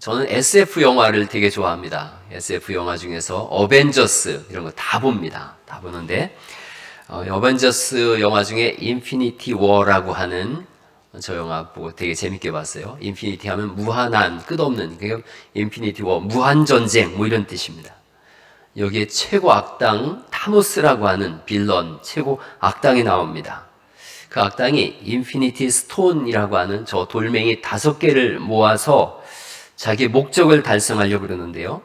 저는 SF 영화를 되게 좋아합니다. SF 영화 중에서 어벤져스 이런 거 다 봅니다. 다 보는데 어벤져스 영화 중에 인피니티 워라고 하는 저 영화 보고 되게 재밌게 봤어요. 인피니티 하면 무한한, 끝없는, 그러니까 인피니티 워, 무한전쟁 뭐 이런 뜻입니다. 여기에 최고 악당 타노스라고 하는 빌런, 최고 악당이 나옵니다. 그 악당이 인피니티 스톤이라고 하는 저 돌멩이 5개를 모아서 자기의 목적을 달성하려고 그러는데요.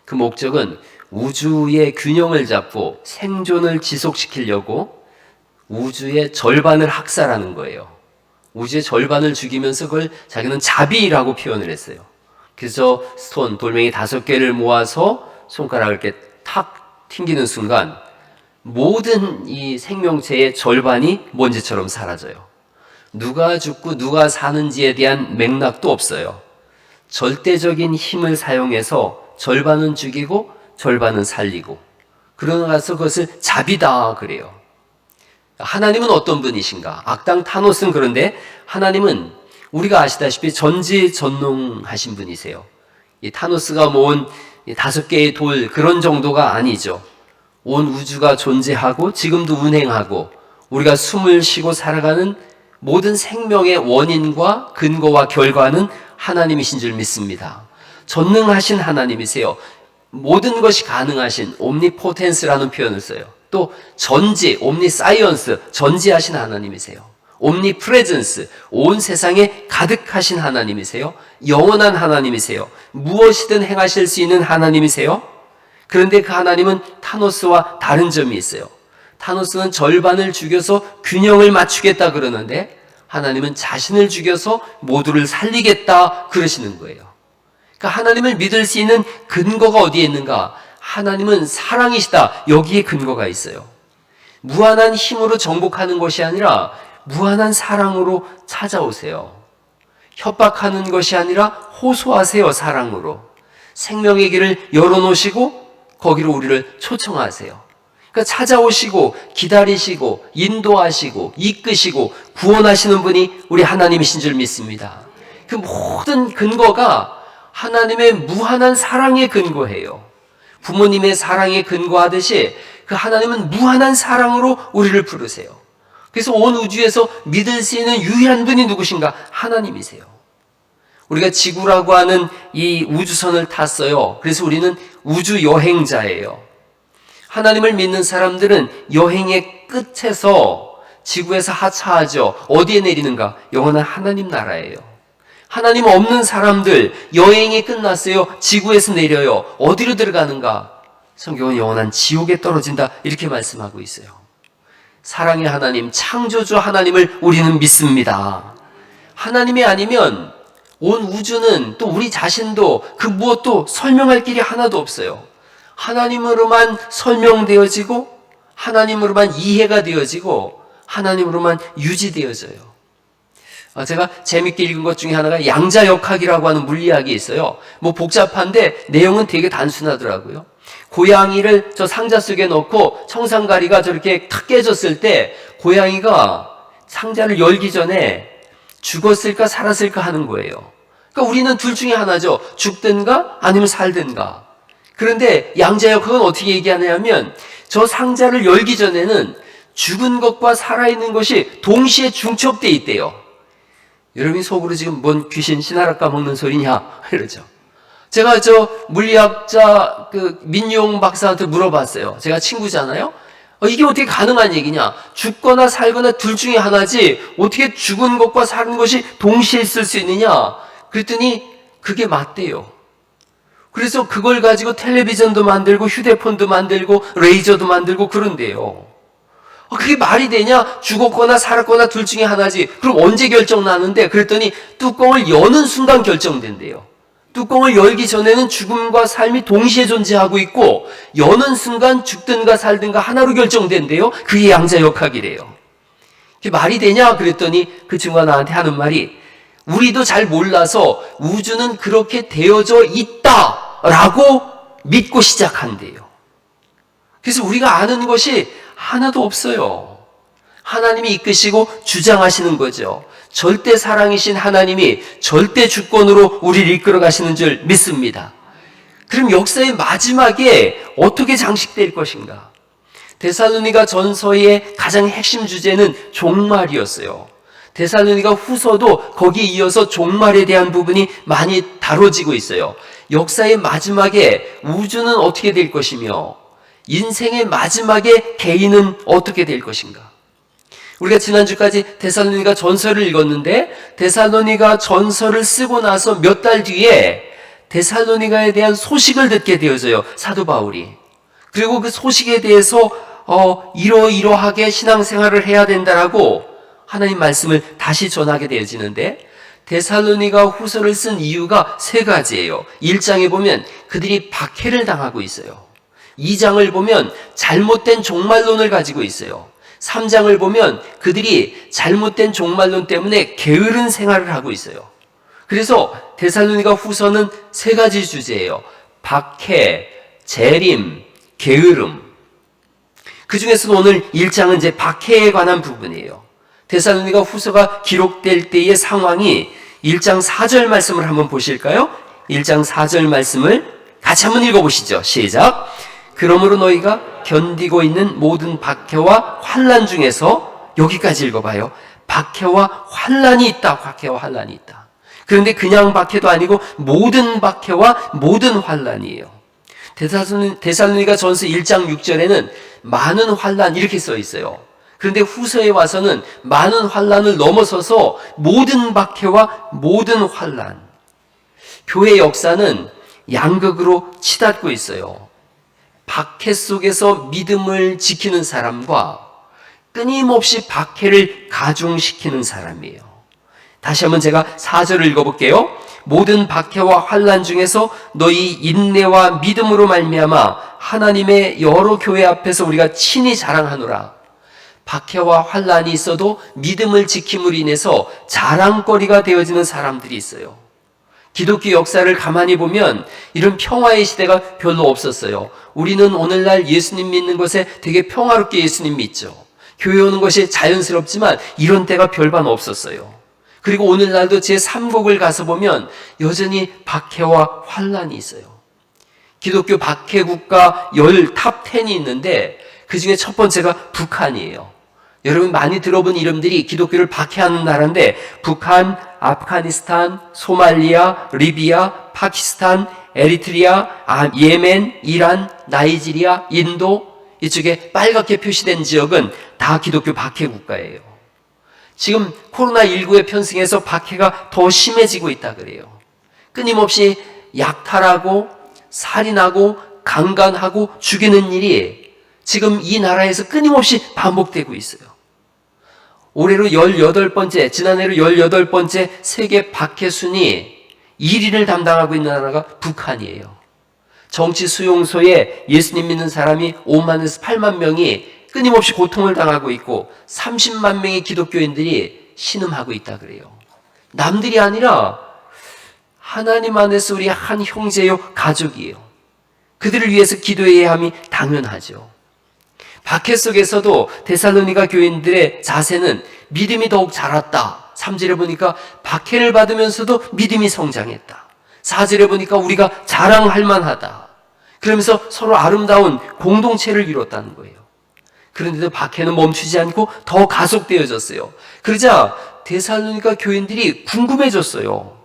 그 목적은 우주의 균형을 잡고 생존을 지속시키려고 우주의 절반을 학살하는 거예요. 우주의 절반을 죽이면서 그걸 자기는 자비라고 표현을 했어요. 그래서 스톤, 돌멩이 5개를 모아서 손가락을 이렇게 탁 튕기는 순간 모든 이 생명체의 절반이 먼지처럼 사라져요. 누가 죽고 누가 사는지에 대한 맥락도 없어요. 절대적인 힘을 사용해서 절반은 죽이고 절반은 살리고, 그러고 나서 그것을 자비다 그래요. 하나님은 어떤 분이신가? 악당 타노스는 그런데 하나님은 우리가 아시다시피 전지전능하신 분이세요. 이 타노스가 모은 5개의 돌 그런 정도가 아니죠. 온 우주가 존재하고 지금도 운행하고 우리가 숨을 쉬고 살아가는 모든 생명의 원인과 근거와 결과는 하나님이신 줄 믿습니다. 전능하신 하나님이세요. 모든 것이 가능하신 옴니포텐스라는 표현을 써요. 또 전지, 옴니사이언스, 전지하신 하나님이세요. 옴니프레젠스, 온 세상에 가득하신 하나님이세요. 영원한 하나님이세요. 무엇이든 행하실 수 있는 하나님이세요. 그런데 그 하나님은 타노스와 다른 점이 있어요. 타노스는 절반을 죽여서 균형을 맞추겠다 그러는데 하나님은 자신을 죽여서 모두를 살리겠다 그러시는 거예요. 그러니까 하나님을 믿을 수 있는 근거가 어디에 있는가? 하나님은 사랑이시다. 여기에 근거가 있어요. 무한한 힘으로 정복하는 것이 아니라 무한한 사랑으로 찾아오세요. 협박하는 것이 아니라 호소하세요. 사랑으로. 생명의 길을 열어놓으시고 거기로 우리를 초청하세요. 그러니까 찾아오시고 기다리시고 인도하시고 이끄시고 구원하시는 분이 우리 하나님이신 줄 믿습니다. 그 모든 근거가 하나님의 무한한 사랑에 근거해요. 부모님의 사랑에 근거하듯이 그 하나님은 무한한 사랑으로 우리를 부르세요. 그래서 온 우주에서 믿을 수 있는 유일한 분이 누구신가? 하나님이세요. 우리가 지구라고 하는 이 우주선을 탔어요. 그래서 우리는 우주 여행자예요. 하나님을 믿는 사람들은 여행의 끝에서 지구에서 하차하죠. 어디에 내리는가? 영원한 하나님 나라예요. 하나님 없는 사람들 여행이 끝났어요. 지구에서 내려요. 어디로 들어가는가? 성경은 영원한 지옥에 떨어진다 이렇게 말씀하고 있어요. 사랑의 하나님, 창조주 하나님을 우리는 믿습니다. 하나님이 아니면 온 우주는 또 우리 자신도 그 무엇도 설명할 길이 하나도 없어요. 하나님으로만 설명되어지고 하나님으로만 이해가 되어지고 하나님으로만 유지되어져요. 제가 재밌게 읽은 것 중에 하나가 양자역학이라고 하는 물리학이 있어요. 뭐 복잡한데 내용은 되게 단순하더라고요. 고양이를 저 상자 속에 넣고 청산가리가 저렇게 탁 깨졌을 때 고양이가 상자를 열기 전에 죽었을까 살았을까 하는 거예요. 그러니까 우리는 둘 중에 하나죠. 죽든가 아니면 살든가. 그런데 양자역학은 어떻게 얘기하냐면 저 상자를 열기 전에는 죽은 것과 살아있는 것이 동시에 중첩되어 있대요. 여러분이 속으로 지금 뭔 귀신 신하락 까먹는 소리냐 이러죠. 제가 저 물리학자 그 민용 박사한테 물어봤어요. 제가 친구잖아요. 이게 어떻게 가능한 얘기냐? 죽거나 살거나 둘 중에 하나지 어떻게 죽은 것과 사는 것이 동시에 있을 수 있느냐? 그랬더니 그게 맞대요. 그래서 그걸 가지고 텔레비전도 만들고 휴대폰도 만들고 레이저도 만들고 그런데요. 그게 말이 되냐? 죽었거나 살았거나 둘 중에 하나지. 그럼 언제 결정나는데? 그랬더니 뚜껑을 여는 순간 결정된대요. 뚜껑을 열기 전에는 죽음과 삶이 동시에 존재하고 있고 여는 순간 죽든가 살든가 하나로 결정된대요. 그게 양자역학이래요. 그게 말이 되냐? 그랬더니 그 친구가 나한테 하는 말이 우리도 잘 몰라서 우주는 그렇게 되어져 있다라고 믿고 시작한대요. 그래서 우리가 아는 것이 하나도 없어요. 하나님이 이끄시고 주장하시는 거죠. 절대 사랑이신 하나님이 절대 주권으로 우리를 이끌어 가시는 줄 믿습니다. 그럼 역사의 마지막에 어떻게 장식될 것인가? 데살로니가 전서의 가장 핵심 주제는 종말이었어요. 데살로니가 후서도 거기에 이어서 종말에 대한 부분이 많이 다뤄지고 있어요. 역사의 마지막에 우주는 어떻게 될 것이며 인생의 마지막에 개인은 어떻게 될 것인가? 우리가 지난주까지 데살로니가 전서를 읽었는데 데살로니가 전서를 쓰고 나서 몇 달 뒤에 데살로니가에 대한 소식을 듣게 되어져요. 사도 바울이. 그리고 그 소식에 대해서 이러이러하게 신앙생활을 해야 된다라고 하나님 말씀을 다시 전하게 되어지는데 데살로니가 후서를 쓴 이유가 세 가지예요. 1장에 보면 그들이 박해를 당하고 있어요. 2장을 보면 잘못된 종말론을 가지고 있어요. 3장을 보면 그들이 잘못된 종말론 때문에 게으른 생활을 하고 있어요. 그래서 데살로니가 후서는 세 가지 주제예요. 박해, 재림, 게으름. 그 중에서도 오늘 1장은 이제 박해에 관한 부분이에요. 데살로니가 후서가 기록될 때의 상황이 1장 4절 말씀을 한번 보실까요? 1장 4절 말씀을 같이 한번 읽어보시죠. 시작. 그러므로 너희가 견디고 있는 모든 박해와 환난 중에서 여기까지 읽어봐요. 박해와 환난이 있다. 박해와 환난이 있다. 그런데 그냥 박해도 아니고 모든 박해와 모든 환난이에요. 데살로니가 전서 1장 6절에는 많은 환난 이렇게 써 있어요. 그런데 후서에 와서는 많은 환난을 넘어서서 모든 박해와 모든 환난. 교회 역사는 양극으로 치닫고 있어요. 박해 속에서 믿음을 지키는 사람과 끊임없이 박해를 가중시키는 사람이에요. 다시 한번 제가 4절을 읽어볼게요. 모든 박해와 환난 중에서 너희 인내와 믿음으로 말미암아 하나님의 여러 교회 앞에서 우리가 친히 자랑하노라. 박해와 환난이 있어도 믿음을 지킴으로 인해서 자랑거리가 되어지는 사람들이 있어요. 기독교 역사를 가만히 보면 이런 평화의 시대가 별로 없었어요. 우리는 오늘날 예수님 믿는 것에 되게 평화롭게 예수님 믿죠. 교회 오는 것이 자연스럽지만 이런 때가 별반 없었어요. 그리고 오늘날도 제3국을 가서 보면 여전히 박해와 환난이 있어요. 기독교 박해 국가 탑 10이 있는데 그 중에 첫 번째가 북한이에요. 여러분 많이 들어본 이름들이 기독교를 박해하는 나라인데 북한, 아프가니스탄, 소말리아, 리비아, 파키스탄, 에리트리아, 예멘, 이란, 나이지리아, 인도 이쪽에 빨갛게 표시된 지역은 다 기독교 박해 국가예요. 지금 코로나19의 편승해서 박해가 더 심해지고 있다 그래요. 끊임없이 약탈하고 살인하고 강간하고 죽이는 일이 지금 이 나라에서 끊임없이 반복되고 있어요. 올해로 18번째, 지난해로 18번째 세계 박해 순위 1위를 담당하고 있는 나라가 북한이에요. 정치 수용소에 예수님 믿는 사람이 5만에서 8만 명이 끊임없이 고통을 당하고 있고 30만 명의 기독교인들이 신음하고 있다 그래요. 남들이 아니라 하나님 안에서 우리 한 형제요 가족이에요. 그들을 위해서 기도해야 함이 당연하죠. 박해 속에서도 데살로니가 교인들의 자세는 믿음이 더욱 자랐다. 3절에 보니까 박해를 받으면서도 믿음이 성장했다. 4절에 보니까 우리가 자랑할 만하다. 그러면서 서로 아름다운 공동체를 이뤘다는 거예요. 그런데도 박해는 멈추지 않고 더 가속되어졌어요. 그러자 데살로니가 교인들이 궁금해졌어요.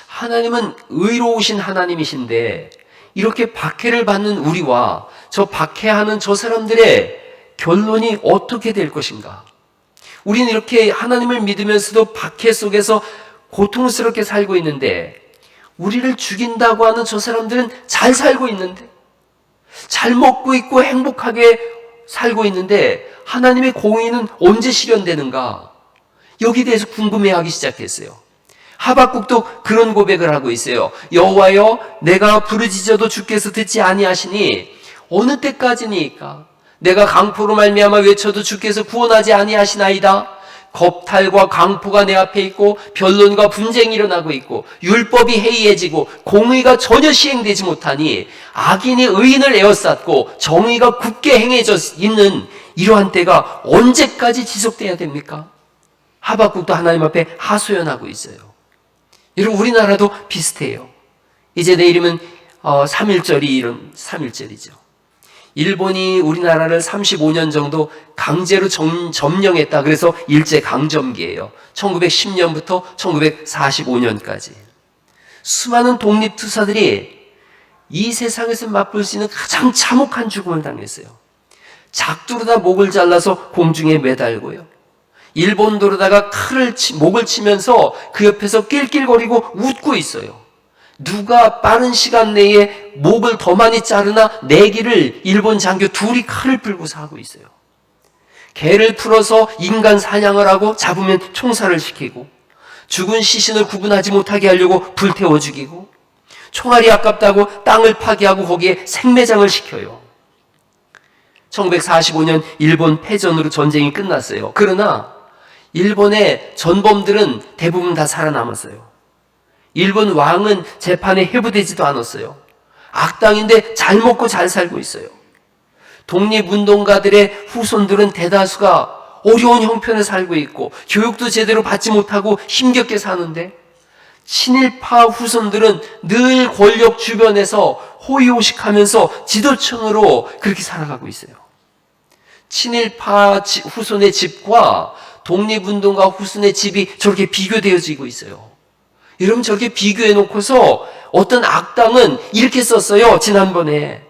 하나님은 의로우신 하나님이신데 이렇게 박해를 받는 우리와 저 박해하는 저 사람들의 결론이 어떻게 될 것인가? 우리는 이렇게 하나님을 믿으면서도 박해 속에서 고통스럽게 살고 있는데 우리를 죽인다고 하는 저 사람들은 잘 살고 있는데 잘 먹고 있고 행복하게 살고 있는데 하나님의 공의는 언제 실현되는가? 여기에 대해서 궁금해하기 시작했어요. 하박국도 그런 고백을 하고 있어요. 여호와여 내가 부르짖어도 주께서 듣지 아니하시니 어느 때까지니까? 내가 강포로 말미암아 외쳐도 주께서 구원하지 아니하시나이다. 겁탈과 강포가 내 앞에 있고 변론과 분쟁이 일어나고 있고 율법이 해이해지고 공의가 전혀 시행되지 못하니 악인이 의인을 에워쌌고 정의가 굳게 행해져 있는 이러한 때가 언제까지 지속돼야 됩니까? 하박국도 하나님 앞에 하소연하고 있어요. 여러분, 우리나라도 비슷해요. 이제 내일이면 3.1절이죠. 일본이 우리나라를 35년 정도 강제로 점령했다. 그래서 일제강점기예요. 1910년부터 1945년까지. 수많은 독립투사들이 이 세상에서 맛볼 수 있는 가장 참혹한 죽음을 당했어요. 작두로다 목을 잘라서 공중에 매달고요. 일본도로다가 목을 치면서 그 옆에서 낄낄거리고 웃고 있어요. 누가 빠른 시간 내에 목을 더 많이 자르나 내기를 일본 장교 둘이 칼을 풀고서 하고 있어요. 개를 풀어서 인간 사냥을 하고 잡으면 총살을 시키고, 죽은 시신을 구분하지 못하게 하려고 불태워 죽이고, 총알이 아깝다고 땅을 파괴하고 거기에 생매장을 시켜요. 1945년 일본 패전으로 전쟁이 끝났어요. 그러나 일본의 전범들은 대부분 다 살아남았어요. 일본 왕은 재판에 회부되지도 않았어요. 악당인데 잘 먹고 잘 살고 있어요. 독립운동가들의 후손들은 대다수가 어려운 형편에 살고 있고 교육도 제대로 받지 못하고 힘겹게 사는데, 친일파 후손들은 늘 권력 주변에서 호의호식하면서 지도층으로 그렇게 살아가고 있어요. 친일파 후손의 집과 독립운동가 후손의 집이 저렇게 비교되어지고 있어요. 여러분, 저렇게 비교해 놓고서 어떤 악당은 이렇게 썼어요. 지난번에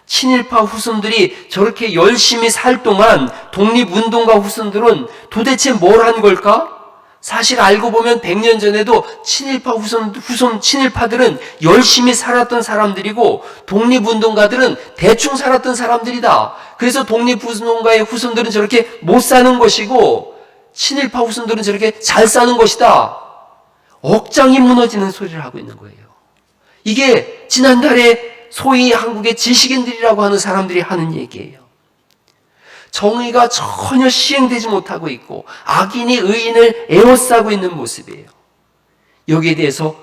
친일파 후손들이 저렇게 열심히 살 동안 독립운동가 후손들은 도대체 뭘 한 걸까? 사실 알고 보면 100년 전에도 친일파 친일파들은 열심히 살았던 사람들이고 독립운동가들은 대충 살았던 사람들이다. 그래서 독립운동가의 후손들은 저렇게 못 사는 것이고 친일파 후손들은 저렇게 잘 사는 것이다. 억장이 무너지는 소리를 하고 있는 거예요. 이게 지난달에 소위 한국의 지식인들이라고 하는 사람들이 하는 얘기예요. 정의가 전혀 시행되지 못하고 있고 악인이 의인을 에워싸고 있는 모습이에요. 여기에 대해서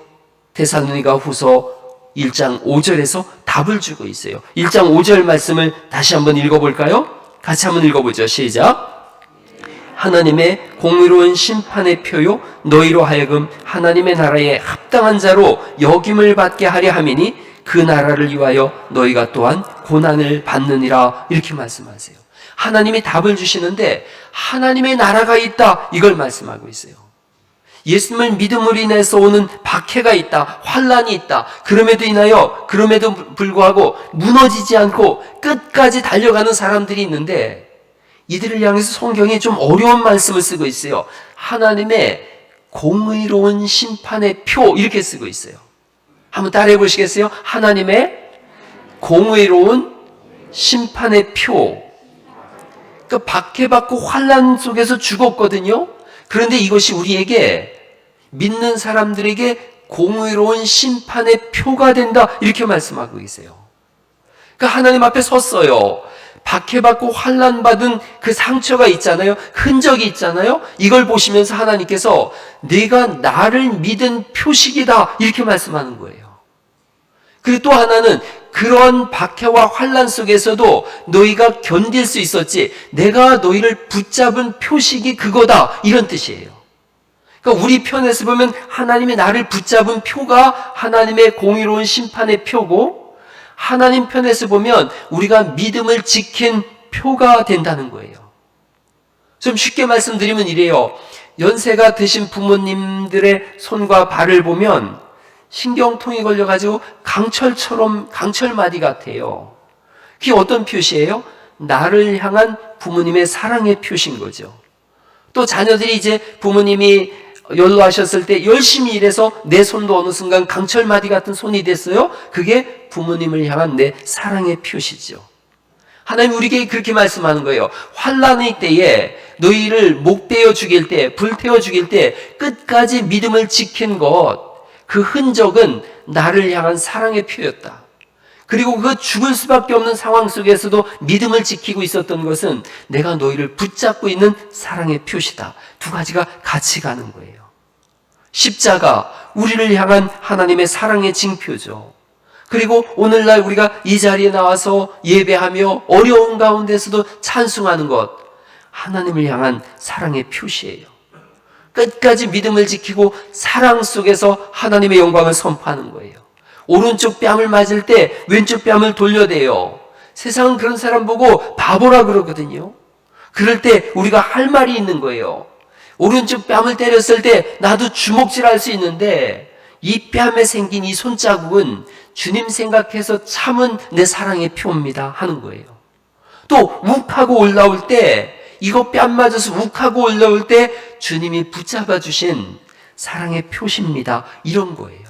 데살로니가 후서 1장 5절에서 답을 주고 있어요. 1장 5절 말씀을 다시 한번 읽어볼까요? 같이 한번 읽어보죠. 시작. 하나님의 공의로운 심판의 표요 너희로 하여금 하나님의 나라에 합당한 자로 여김을 받게 하려 함이니 그 나라를 위하여 너희가 또한 고난을 받느니라. 이렇게 말씀하세요. 하나님이 답을 주시는데 하나님의 나라가 있다, 이걸 말씀하고 있어요. 예수님을 믿음으로 인해서 오는 박해가 있다, 환난이 있다. 그럼에도 불구하고 무너지지 않고 끝까지 달려가는 사람들이 있는데, 이들을 향해서 성경이 좀 어려운 말씀을 쓰고 있어요. 하나님의 공의로운 심판의 표, 이렇게 쓰고 있어요. 한번 따라해 보시겠어요? 하나님의 공의로운 심판의 표. 그러니까 박해받고 환난 속에서 죽었거든요. 그런데 이것이 우리에게, 믿는 사람들에게 공의로운 심판의 표가 된다, 이렇게 말씀하고 계세요. 그러니까 하나님 앞에 섰어요. 박해받고 환난받은 그 상처가 있잖아요. 흔적이 있잖아요. 이걸 보시면서 하나님께서 네가 나를 믿은 표식이다, 이렇게 말씀하는 거예요. 그리고 또 하나는 그런 박해와 환난 속에서도 너희가 견딜 수 있었지, 내가 너희를 붙잡은 표식이 그거다, 이런 뜻이에요. 그러니까 우리 편에서 보면 하나님이 나를 붙잡은 표가 하나님의 공의로운 심판의 표고, 하나님 편에서 보면 우리가 믿음을 지킨 표가 된다는 거예요. 좀 쉽게 말씀드리면 이래요. 연세가 드신 부모님들의 손과 발을 보면 신경통이 걸려가지고 강철마디 같아요. 그게 어떤 표시예요? 나를 향한 부모님의 사랑의 표시인 거죠. 또 자녀들이 이제 부모님이 연로하셨을 때 열심히 일해서 내 손도 어느 순간 강철마디 같은 손이 됐어요. 그게 부모님을 향한 내 사랑의 표시죠. 하나님 우리에게 그렇게 말씀하는 거예요. 환난의 때에 너희를 목베어 죽일 때, 불태워 죽일 때 끝까지 믿음을 지킨 것, 그 흔적은 나를 향한 사랑의 표였다. 그리고 그 죽을 수밖에 없는 상황 속에서도 믿음을 지키고 있었던 것은 내가 너희를 붙잡고 있는 사랑의 표시다. 두 가지가 같이 가는 거예요. 십자가, 우리를 향한 하나님의 사랑의 징표죠. 그리고 오늘날 우리가 이 자리에 나와서 예배하며 어려운 가운데서도 찬송하는 것, 하나님을 향한 사랑의 표시예요. 끝까지 믿음을 지키고 사랑 속에서 하나님의 영광을 선포하는 거예요. 오른쪽 뺨을 맞을 때 왼쪽 뺨을 돌려대요. 세상은 그런 사람 보고 바보라 그러거든요. 그럴 때 우리가 할 말이 있는 거예요. 오른쪽 뺨을 때렸을 때 나도 주먹질할 수 있는데 이 뺨에 생긴 이 손자국은 주님 생각해서 참은 내 사랑의 표입니다 하는 거예요. 또 욱하고 올라올 때, 이거 뺨 맞아서 욱하고 올라올 때 주님이 붙잡아 주신 사랑의 표시입니다 이런 거예요.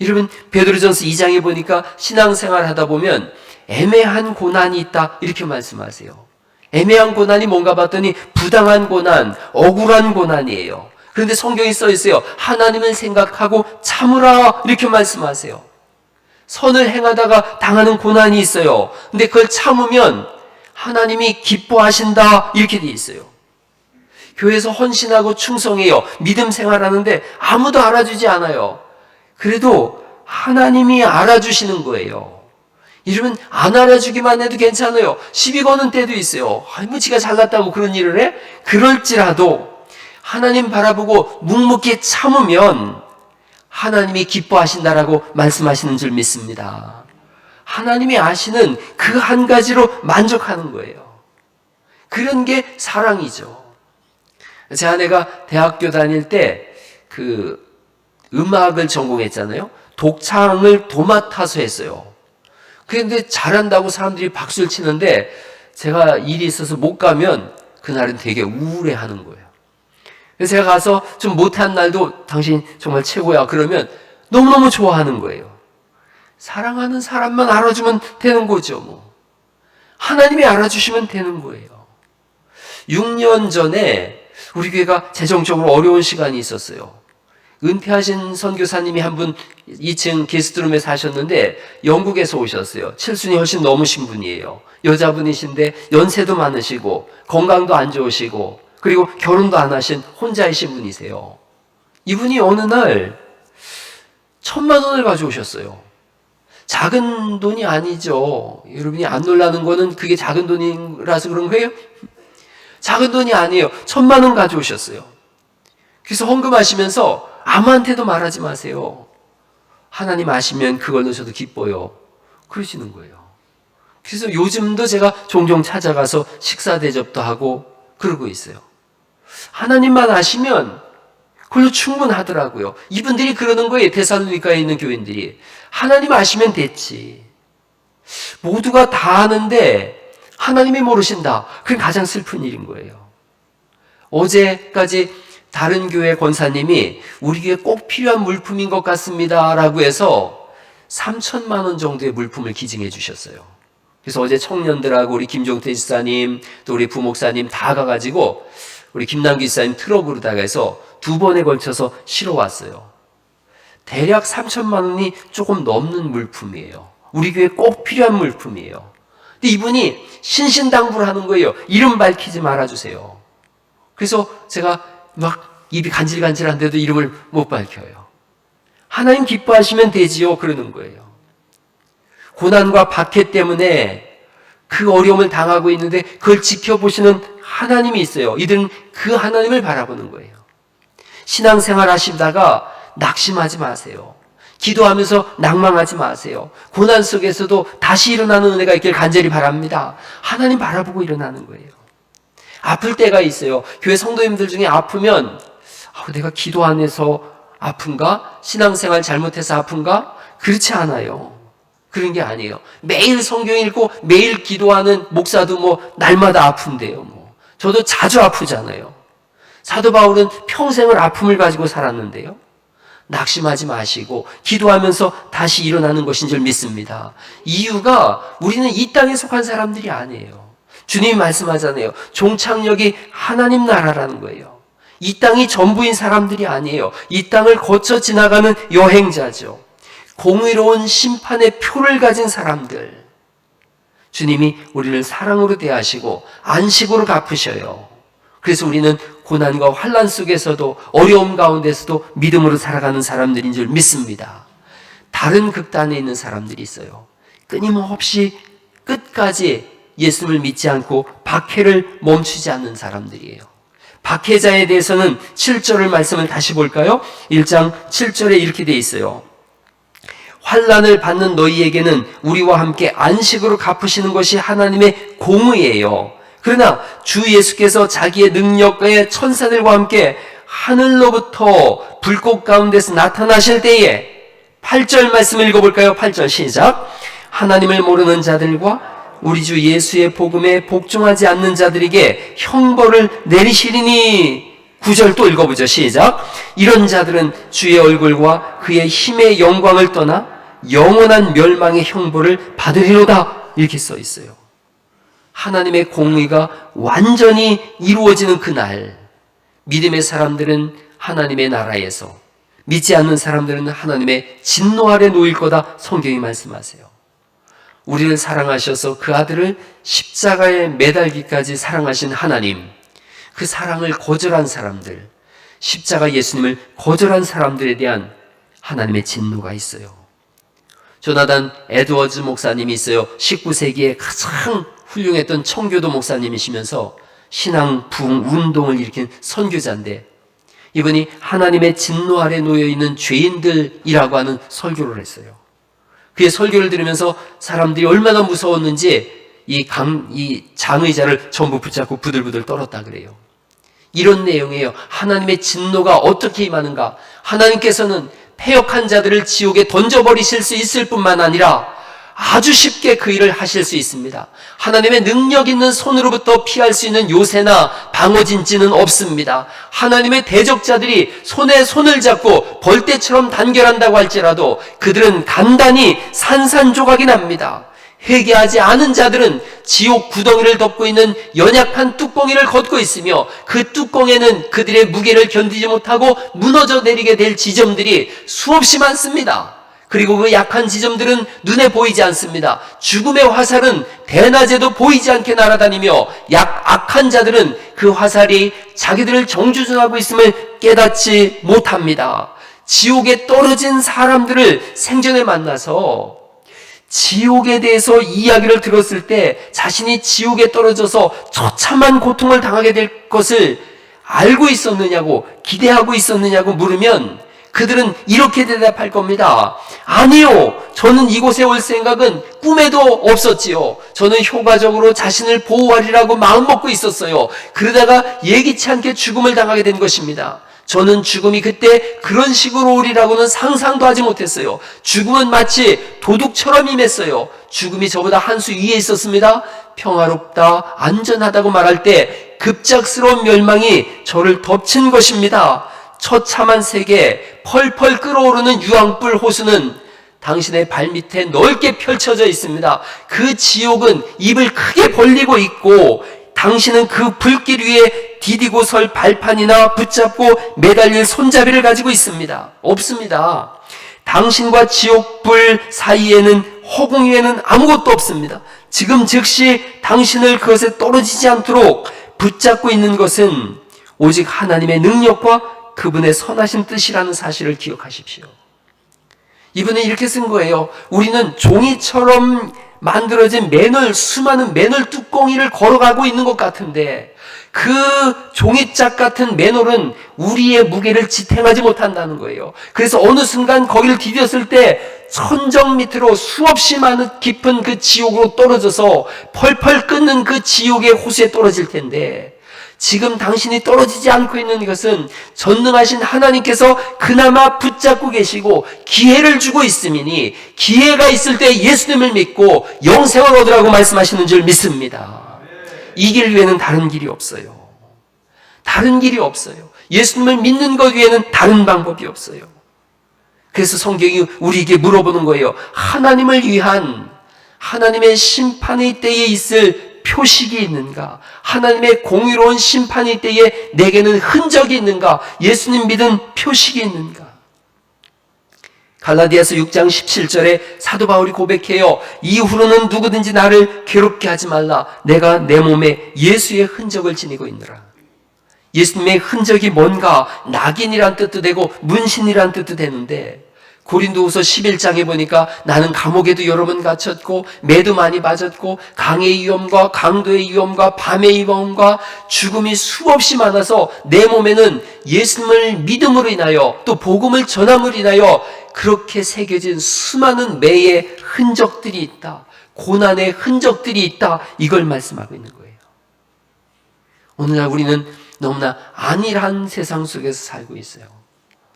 여러분, 베드로전서 2장에 보니까 신앙생활 하다 보면 애매한 고난이 있다 이렇게 말씀하세요. 애매한 고난이 뭔가 봤더니 부당한 고난, 억울한 고난이에요. 그런데 성경이 써 있어요. 하나님을 생각하고 참으라 이렇게 말씀하세요. 선을 행하다가 당하는 고난이 있어요. 근데 그걸 참으면 하나님이 기뻐하신다 이렇게 돼 있어요. 교회에서 헌신하고 충성해요. 믿음 생활하는데 아무도 알아주지 않아요. 그래도 하나님이 알아주시는 거예요. 여러분, 안 알아주기만 해도 괜찮아요. 시비 거는 때도 있어요. 뭐 지가 잘났다고 그런 일을 해? 그럴지라도 하나님 바라보고 묵묵히 참으면 하나님이 기뻐하신다라고 말씀하시는 줄 믿습니다. 하나님이 아시는 그 한 가지로 만족하는 거예요. 그런 게 사랑이죠. 제 아내가 대학교 다닐 때 음악을 전공했잖아요. 독창을 도맡아서 했어요. 그런데 잘한다고 사람들이 박수를 치는데 제가 일이 있어서 못 가면 그날은 되게 우울해하는 거예요. 그래서 제가 가서 좀 못한 날도 당신 정말 최고야 그러면 너무너무 좋아하는 거예요. 사랑하는 사람만 알아주면 되는 거죠. 뭐. 하나님이 알아주시면 되는 거예요. 6년 전에 우리 교회가 재정적으로 어려운 시간이 있었어요. 은퇴하신 선교사님이 한 분 2층 게스트룸에 사셨는데 영국에서 오셨어요. 칠순이 훨씬 넘으신 분이에요. 여자분이신데 연세도 많으시고 건강도 안 좋으시고 그리고 결혼도 안 하신 혼자이신 분이세요. 이분이 어느 날 1,000,000원을 가져오셨어요. 작은 돈이 아니죠. 여러분이 안 놀라는 거는 그게 작은 돈이라서 그런 거예요? 작은 돈이 아니에요. 1,000,000원 가져오셨어요. 그래서 헌금하시면서 아무한테도 말하지 마세요. 하나님 아시면 그걸로 저도 기뻐요. 그러시는 거예요. 그래서 요즘도 제가 종종 찾아가서 식사 대접도 하고 그러고 있어요. 하나님만 아시면 그걸로 충분하더라고요. 이분들이 그러는 거예요. 데살로니가에 있는 교인들이. 하나님 아시면 됐지. 모두가 다 아는데 하나님이 모르신다. 그게 가장 슬픈 일인 거예요. 어제까지 다른 교회 권사님이 우리 교회에 꼭 필요한 물품인 것 같습니다 라고 해서 3,000,000 원 정도의 물품을 기증해 주셨어요. 그래서 어제 청년들하고 우리 김종태 지사님 또 우리 부목사님 다 가가지고 우리 김남기 지사님 트럭으로다가 해서 2번에 걸쳐서 실어 왔어요. 대략 3,000,000 원이 조금 넘는 물품이에요. 우리 교회에 꼭 필요한 물품이에요. 근데 이분이 신신당부를 하는 거예요. 이름 밝히지 말아주세요. 그래서 제가 막 입이 간질간질한데도 이름을 못 밝혀요. 하나님 기뻐하시면 되지요. 그러는 거예요. 고난과 박해 때문에 그 어려움을 당하고 있는데 그걸 지켜보시는 하나님이 있어요. 이들은 그 하나님을 바라보는 거예요. 신앙생활 하시다가 낙심하지 마세요. 기도하면서 낭망하지 마세요. 고난 속에서도 다시 일어나는 은혜가 있길 간절히 바랍니다. 하나님 바라보고 일어나는 거예요. 아플 때가 있어요. 교회 성도님들 중에 아프면 내가 기도 안 해서 아픈가? 신앙생활 잘못해서 아픈가? 그렇지 않아요. 그런 게 아니에요. 매일 성경 읽고 매일 기도하는 목사도 뭐 날마다 아픈데요. 뭐 저도 자주 아프잖아요. 사도 바울은 평생을 아픔을 가지고 살았는데요. 낙심하지 마시고 기도하면서 다시 일어나는 것인 줄 믿습니다. 이유가 우리는 이 땅에 속한 사람들이 아니에요. 주님이 말씀하잖아요. 종착역이 하나님 나라라는 거예요. 이 땅이 전부인 사람들이 아니에요. 이 땅을 거쳐 지나가는 여행자죠. 공의로운 심판의 표를 가진 사람들. 주님이 우리를 사랑으로 대하시고 안식으로 갚으셔요. 그래서 우리는 고난과 환난 속에서도 어려움 가운데서도 믿음으로 살아가는 사람들인 줄 믿습니다. 다른 극단에 있는 사람들이 있어요. 끊임없이 끝까지 예수님을 믿지 않고 박해를 멈추지 않는 사람들이에요. 박해자에 대해서는 7절을 말씀을 다시 볼까요? 1장 7절에 이렇게 되어 있어요. 환난을 받는 너희에게는 우리와 함께 안식으로 갚으시는 것이 하나님의 공의예요. 그러나 주 예수께서 자기의 능력의 천사들과 함께 하늘로부터 불꽃 가운데서 나타나실 때에 8절 말씀을 읽어볼까요? 8절 시작. 하나님을 모르는 자들과 우리 주 예수의 복음에 복종하지 않는 자들에게 형벌을 내리시리니 9절 또 읽어보죠. 시작. 이런 자들은 주의 얼굴과 그의 힘의 영광을 떠나 영원한 멸망의 형벌을 받으리로다. 이렇게 써 있어요. 하나님의 공의가 완전히 이루어지는 그날, 믿음의 사람들은 하나님의 나라에서, 믿지 않는 사람들은 하나님의 진노 아래 놓일 거다. 성경이 말씀하세요. 우리를 사랑하셔서 그 아들을 십자가에 매달기까지 사랑하신 하나님, 그 사랑을 거절한 사람들, 십자가 예수님을 거절한 사람들에 대한 하나님의 진노가 있어요. 조나단 에드워즈 목사님이 있어요. 19세기에 가장 훌륭했던 청교도 목사님이시면서 신앙 부흥 운동을 일으킨 선교자인데, 이분이 하나님의 진노 아래 놓여있는 죄인들이라고 하는 설교를 했어요. 그의 설교를 들으면서 사람들이 얼마나 무서웠는지 이 장의자를 전부 붙잡고 부들부들 떨었다 그래요. 이런 내용이에요. 하나님의 진노가 어떻게 임하는가? 하나님께서는 패역한 자들을 지옥에 던져버리실 수 있을 뿐만 아니라 아주 쉽게 그 일을 하실 수 있습니다. 하나님의 능력 있는 손으로부터 피할 수 있는 요새나 방어진지는 없습니다. 하나님의 대적자들이 손에 손을 잡고 벌떼처럼 단결한다고 할지라도 그들은 간단히 산산조각이 납니다. 회개하지 않은 자들은 지옥 구덩이를 덮고 있는 연약한 뚜껑이를 걷고 있으며 그 뚜껑에는 그들의 무게를 견디지 못하고 무너져 내리게 될 지점들이 수없이 많습니다. 그리고 그 약한 지점들은 눈에 보이지 않습니다. 죽음의 화살은 대낮에도 보이지 않게 날아다니며 악한 자들은 그 화살이 자기들을 정주행하고 있음을 깨닫지 못합니다. 지옥에 떨어진 사람들을 생전에 만나서 지옥에 대해서 이야기를 들었을 때 자신이 지옥에 떨어져서 처참한 고통을 당하게 될 것을 알고 있었느냐고, 기대하고 있었느냐고 물으면 그들은 이렇게 대답할 겁니다. 아니요, 저는 이곳에 올 생각은 꿈에도 없었지요. 저는 효과적으로 자신을 보호하리라고 마음먹고 있었어요. 그러다가 예기치 않게 죽음을 당하게 된 것입니다. 저는 죽음이 그때 그런 식으로 오리라고는 상상도 하지 못했어요. 죽음은 마치 도둑처럼 임했어요. 죽음이 저보다 한 수 위에 있었습니다. 평화롭다, 안전하다고 말할 때 급작스러운 멸망이 저를 덮친 것입니다. 처참한 세계, 펄펄 끓어오르는 유황불 호수는 당신의 발밑에 넓게 펼쳐져 있습니다. 그 지옥은 입을 크게 벌리고 있고 당신은 그 불길 위에 디디고 설 발판이나 붙잡고 매달릴 손잡이를 가지고 있습니다. 없습니다. 당신과 지옥불 사이에는, 허공 위에는 아무것도 없습니다. 지금 즉시 당신을 그것에 떨어지지 않도록 붙잡고 있는 것은 오직 하나님의 능력과 그분의 선하신 뜻이라는 사실을 기억하십시오. 이분은 이렇게 쓴 거예요. 우리는 종이처럼 만들어진 수많은 매놀 뚜껑이를 걸어가고 있는 것 같은데 그 종이짝 같은 매놀은 우리의 무게를 지탱하지 못한다는 거예요. 그래서 어느 순간 거기를 디뎠을 때 천정 밑으로 수없이 많은 깊은 그 지옥으로 떨어져서 펄펄 끓는 그 지옥의 호수에 떨어질 텐데 지금 당신이 떨어지지 않고 있는 것은 전능하신 하나님께서 그나마 붙잡고 계시고 기회를 주고 있음이니 기회가 있을 때 예수님을 믿고 영생을 얻으라고 말씀하시는 줄 믿습니다. 이 길 위에는 다른 길이 없어요. 다른 길이 없어요. 예수님을 믿는 것 외에는 다른 방법이 없어요. 그래서 성경이 우리에게 물어보는 거예요. 하나님을 위한 하나님의 심판의 때에 있을 표식이 있는가? 하나님의 공의로운 심판의 때에 내게는 흔적이 있는가? 예수님 믿은 표식이 있는가? 갈라디아서 6장 17절에 사도 바울이 고백해요. 이후로는 누구든지 나를 괴롭게 하지 말라. 내가 내 몸에 예수의 흔적을 지니고 있노라. 예수님의 흔적이 뭔가? 낙인이란 뜻도 되고 문신이란 뜻도 되는데 고린도후서 11장에 보니까 나는 감옥에도 여러 번 갇혔고 매도 많이 맞았고 강의 위험과 강도의 위험과 밤의 위험과 죽음이 수없이 많아서 내 몸에는 예수님을 믿음으로 인하여 또 복음을 전함으로 인하여 그렇게 새겨진 수많은 매의 흔적들이 있다. 고난의 흔적들이 있다. 이걸 말씀하고 있는 거예요. 오늘날 우리는 너무나 안일한 세상 속에서 살고 있어요.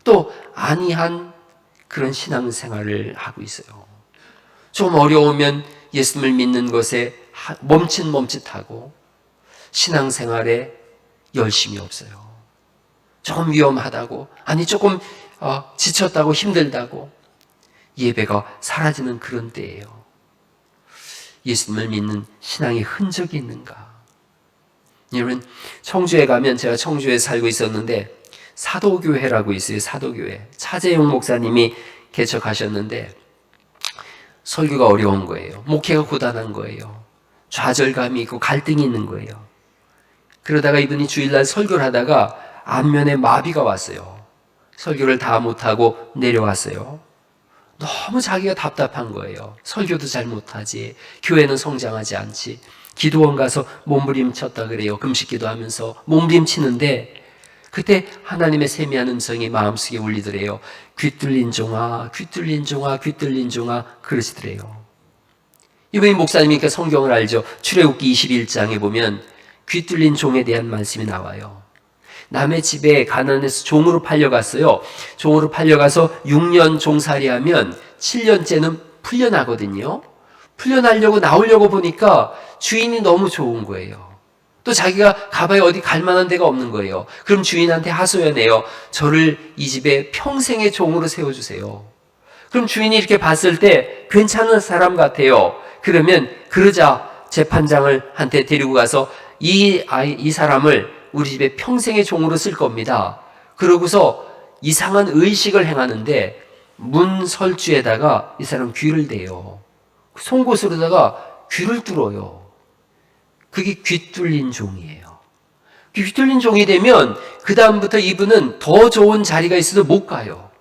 또 안이한 그런 신앙생활을 하고 있어요. 좀 어려우면 예수님을 믿는 것에 멈칫멈칫하고 신앙생활에 열심이 없어요. 조금 위험하다고, 아니 조금 지쳤다고 힘들다고 예배가 사라지는 그런 때예요. 예수님을 믿는 신앙의 흔적이 있는가? 여러분, 청주에 가면, 제가 청주에 살고 있었는데 사도교회라고 있어요. 사도교회. 차재용 목사님이 개척하셨는데 설교가 어려운 거예요. 목회가 고단한 거예요. 좌절감이 있고 갈등이 있는 거예요. 그러다가 이분이 주일날 설교를 하다가 안면에 마비가 왔어요. 설교를 다 못하고 내려왔어요. 너무 자기가 답답한 거예요. 설교도 잘 못하지, 교회는 성장하지 않지, 기도원 가서 몸부림쳤다 그래요. 금식 기도하면서 몸부림치는데 그때 하나님의 세미한 음성이 마음속에 울리더래요. 귀뚫린 종아, 귀뚫린 종아, 귀뚫린 종아 그러시더래요. 이분이 목사님이니까 성경을 알죠. 출애굽기 21장에 보면 귀뚫린 종에 대한 말씀이 나와요. 남의 집에 가난해서 종으로 팔려갔어요. 종으로 팔려가서 6년 종살이하면 7년째는 풀려나거든요. 풀려나려고 나오려고 보니까 주인이 너무 좋은 거예요. 또 자기가 가봐야 어디 갈 만한 데가 없는 거예요. 그럼 주인한테 하소연해요. 저를 이 집에 평생의 종으로 세워주세요. 그럼 주인이 이렇게 봤을 때 괜찮은 사람 같아요. 그러면 그러자 재판장을 한테 데리고 가서 이 사람을 우리 집에 평생의 종으로 쓸 겁니다. 그러고서 이상한 의식을 행하는데 문 설주에다가 이 사람 귀를 대요. 송곳으로다가 귀를 뚫어요. 그게 귀 뚫린 종이에요. 귀 뚫린 종이 되면 그 다음부터 이분은 더 좋은 자리가 있어도 못 가요.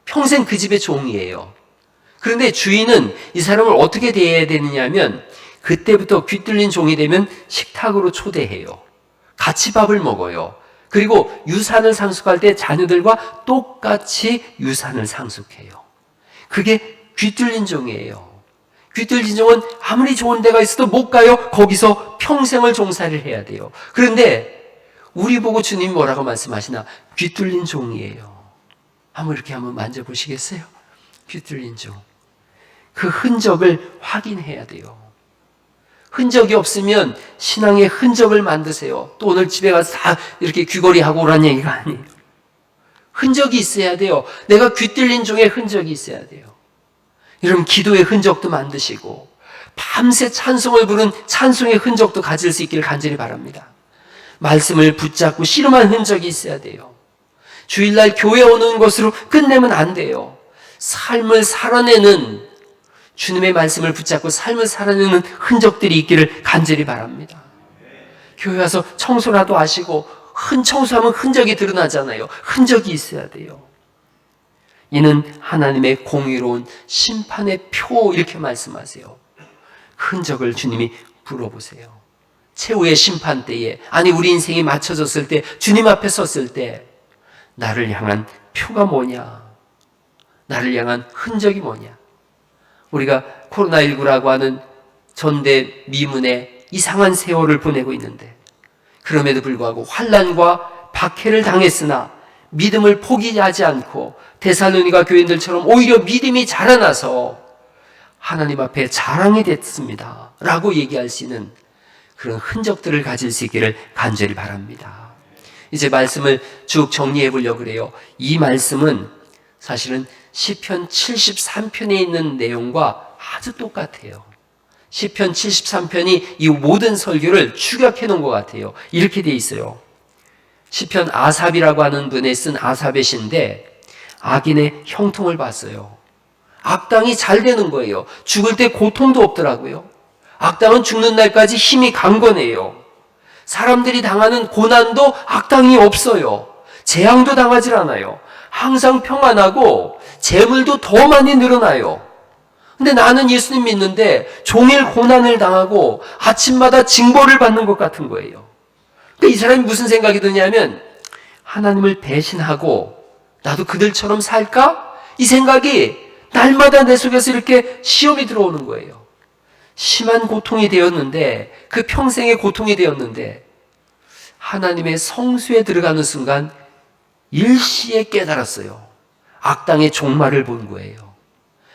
평생 그 집의 종이에요. 그런데 주인은 이 사람을 어떻게 대해야 되느냐 하면 그때부터 귀 뚫린 종이 되면 식탁으로 초대해요. 같이 밥을 먹어요. 그리고 유산을 상속할 때 자녀들과 똑같이 유산을 상속해요. 그게 귀 뚫린 종이에요. 귀 뚫린 종은 아무리 좋은 데가 있어도 못 가요. 거기서 평생을 종살이를 해야 돼요. 그런데 우리 보고 주님 뭐라고 말씀하시나? 귀 뚫린 종이에요. 이렇게 한번 만져보시겠어요? 귀 뚫린 종. 그 흔적을 확인해야 돼요. 흔적이 없으면 신앙의 흔적을 만드세요. 또 오늘 집에 가서 다 이렇게 귀걸이하고 오라는 얘기가 아니에요. 흔적이 있어야 돼요. 내가 귀 뚫린 종의 흔적이 있어야 돼요. 여러분, 기도의 흔적도 만드시고 밤새 찬송을 부른 찬송의 흔적도 가질 수 있기를 간절히 바랍니다. 말씀을 붙잡고 씨름한 흔적이 있어야 돼요. 주일날 교회 오는 것으로 끝내면 안 돼요. 삶을 살아내는, 주님의 말씀을 붙잡고 삶을 살아내는 흔적들이 있기를 간절히 바랍니다. 교회 와서 청소라도 하시고 청소하면 흔적이 드러나잖아요. 흔적이 있어야 돼요. 이는 하나님의 공의로운 심판의 표, 이렇게 말씀하세요. 흔적을 주님이 물어보세요. 최후의 심판 때에, 아니 우리 인생이 맞춰졌을 때, 주님 앞에 섰을 때 나를 향한 표가 뭐냐? 나를 향한 흔적이 뭐냐? 우리가 코로나19라고 하는 전대미문의 이상한 세월을 보내고 있는데 그럼에도 불구하고 환난과 박해를 당했으나 믿음을 포기하지 않고 데살로니가 교인들처럼 오히려 믿음이 자라나서 하나님 앞에 자랑이 됐습니다 라고 얘기할 수 있는 그런 흔적들을 가질 수 있기를 간절히 바랍니다. 이제 말씀을 쭉 정리해 보려고 그래요. 이 말씀은 사실은 시편 73편에 있는 내용과 아주 똑같아요. 시편 73편이 이 모든 설교를 축약해 놓은 것 같아요. 이렇게 돼 있어요. 시편 아삽이라고 하는 분의 쓴 아삽의 시인데 악인의 형통을 봤어요. 악당이 잘 되는 거예요. 죽을 때 고통도 없더라고요. 악당은 죽는 날까지 힘이 강건해요. 사람들이 당하는 고난도 악당이 없어요. 재앙도 당하질 않아요. 항상 평안하고 재물도 더 많이 늘어나요. 근데 나는 예수님 믿는데 종일 고난을 당하고 아침마다 징벌을 받는 것 같은 거예요. 그러니까 이 사람이 무슨 생각이 드냐면 하나님을 배신하고 나도 그들처럼 살까? 이 생각이 날마다 내 속에서 이렇게 시험이 들어오는 거예요. 심한 고통이 되었는데, 그 평생의 고통이 되었는데 하나님의 성수에 들어가는 순간 일시에 깨달았어요. 악당의 종말을 본 거예요.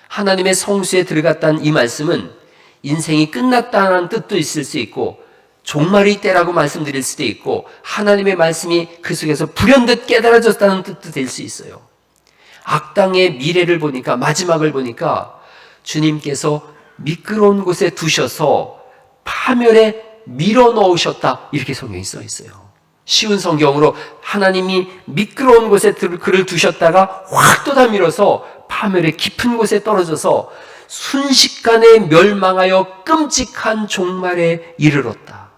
하나님의 성수에 들어갔다는 이 말씀은 인생이 끝났다는 뜻도 있을 수 있고 종말이 때라고 말씀드릴 수도 있고 하나님의 말씀이 그 속에서 불현듯 깨달아졌다는 뜻도 될 수 있어요. 악당의 미래를 보니까, 마지막을 보니까 주님께서 미끄러운 곳에 두셔서 파멸에 밀어넣으셨다, 이렇게 성경이 써 있어요. 쉬운 성경으로 하나님이 미끄러운 곳에 그를 두셨다가 확 또 다 밀어서 파멸의 깊은 곳에 떨어져서 순식간에 멸망하여 끔찍한 종말에 이르렀다.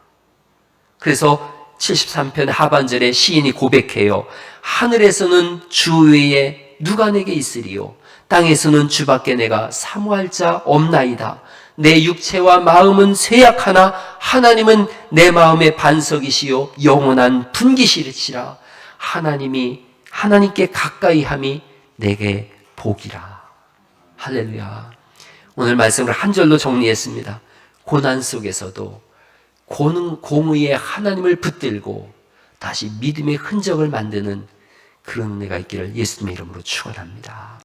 그래서 73편 하반절에 시인이 고백해요. 하늘에서는 주 외에 누가 내게 있으리요, 땅에서는 주밖에 내가 사모할 자 없나이다. 내 육체와 마음은 쇠약하나 하나님은 내 마음의 반석이시요 영원한 분기시리시라. 하나님께 가까이 함이 내게 복이라. 할렐루야. 오늘 말씀을 한 절로 정리했습니다. 고난 속에서도 공의의 하나님을 붙들고 다시 믿음의 흔적을 만드는 그런 은혜가 있기를 예수님의 이름으로 축원합니다.